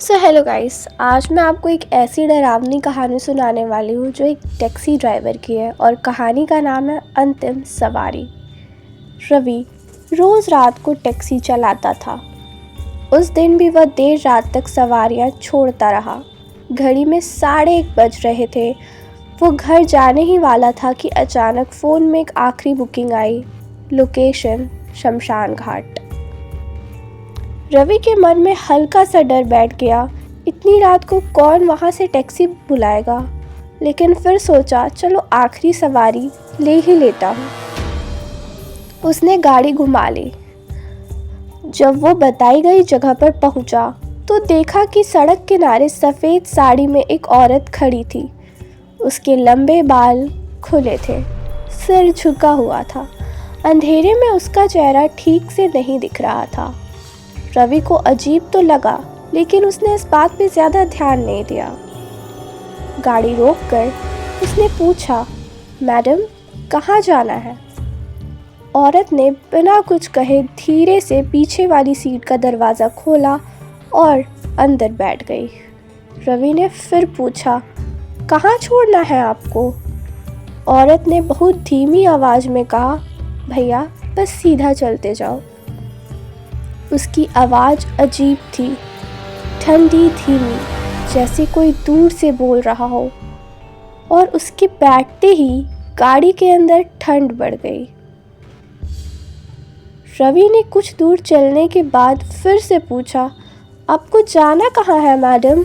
Hello guys, आज मैं आपको एक ऐसी डरावनी कहानी सुनाने वाली हूँ जो एक टैक्सी ड्राइवर की है और कहानी का नाम है अंतिम सवारी। रवि रोज़ रात को टैक्सी चलाता था। उस दिन भी वह देर रात तक सवारियाँ छोड़ता रहा। घड़ी में 1:30 बज रहे थे। वो घर जाने ही वाला था कि अचानक फ़ोन में एक आखिरी बुकिंग आई। लोकेशन शमशान घाट। रवि के मन में हल्का सा डर बैठ गया। इतनी रात को कौन वहाँ से टैक्सी बुलाएगा, लेकिन फिर सोचा चलो आखिरी सवारी ले ही लेता हूँ। उसने गाड़ी घुमा ली। जब वो बताई गई जगह पर पहुँचा तो देखा कि सड़क किनारे सफ़ेद साड़ी में एक औरत खड़ी थी। उसके लंबे बाल खुले थे, सिर झुका हुआ था। अंधेरे में उसका चेहरा ठीक से नहीं दिख रहा था। रवि को अजीब तो लगा, लेकिन उसने इस बात पे ज़्यादा ध्यान नहीं दिया। गाड़ी रोककर उसने पूछा, मैडम कहाँ जाना है? औरत ने बिना कुछ कहे धीरे से पीछे वाली सीट का दरवाज़ा खोला और अंदर बैठ गई। रवि ने फिर पूछा, कहाँ छोड़ना है आपको? औरत ने बहुत धीमी आवाज़ में कहा, भैया बस सीधा चलते जाओ। उसकी आवाज़ अजीब थी, ठंडी धीमी, जैसे कोई दूर से बोल रहा हो। और उसके बैठते ही गाड़ी के अंदर ठंड बढ़ गई। रवि ने कुछ दूर चलने के बाद फिर से पूछा, आपको जाना कहाँ है मैडम?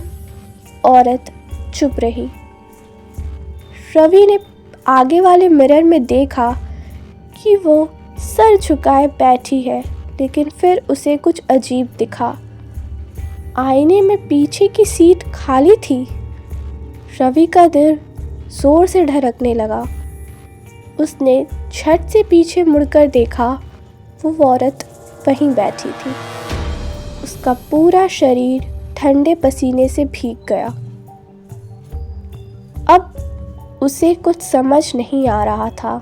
औरत चुप रही। रवि ने आगे वाले मिरर में देखा कि वो सर झुकाए बैठी है, लेकिन फिर उसे कुछ अजीब दिखा। आईने में पीछे की सीट खाली थी। रवि का दिल जोर से धड़कने लगा। उसने झट से पीछे मुड़कर देखा, वो औरत वहीं बैठी थी। उसका पूरा शरीर ठंडे पसीने से भीग गया। अब उसे कुछ समझ नहीं आ रहा था।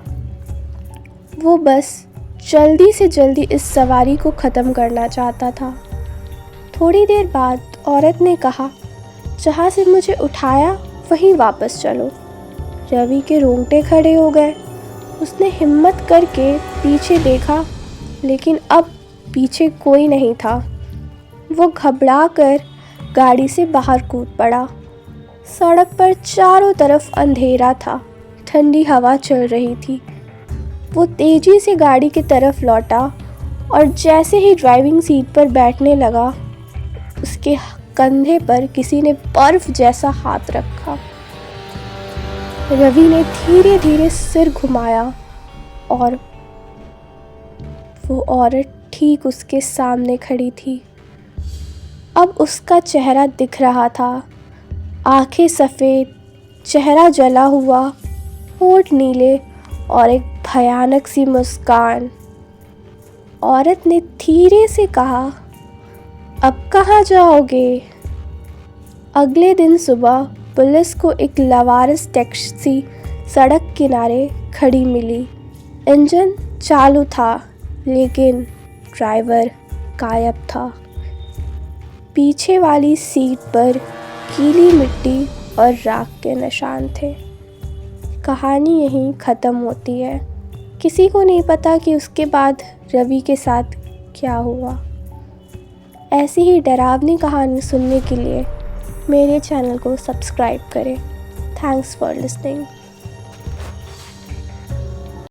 वो बस जल्दी से जल्दी इस सवारी को ख़त्म करना चाहता था। थोड़ी देर बाद औरत ने कहा, जहाँ से मुझे उठाया वहीं वापस चलो। रवि के रोंगटे खड़े हो गए। उसने हिम्मत करके पीछे देखा, लेकिन अब पीछे कोई नहीं था। वो घबरा कर गाड़ी से बाहर कूद पड़ा। सड़क पर चारों तरफ अंधेरा था, ठंडी हवा चल रही थी। वो तेज़ी से गाड़ी की तरफ लौटा और जैसे ही ड्राइविंग सीट पर बैठने लगा, उसके कंधे पर किसी ने बर्फ जैसा हाथ रखा। रवि ने धीरे धीरे सिर घुमाया और वो औरत ठीक उसके सामने खड़ी थी। अब उसका चेहरा दिख रहा था, आंखें सफ़ेद, चेहरा जला हुआ, होंठ नीले और एक भयानक सी मुस्कान। औरत ने धीरे से कहा, अब कहाँ जाओगे? अगले दिन सुबह पुलिस को एक लावारिस टैक्सी सड़क किनारे खड़ी मिली। इंजन चालू था, लेकिन ड्राइवर गायब था। पीछे वाली सीट पर गीली मिट्टी और राख के निशान थे। कहानी यहीं ख़त्म होती है। किसी को नहीं पता कि उसके बाद रवि के साथ क्या हुआ। ऐसी ही डरावनी कहानी सुनने के लिए मेरे चैनल को सब्सक्राइब करें। Thanks for listening.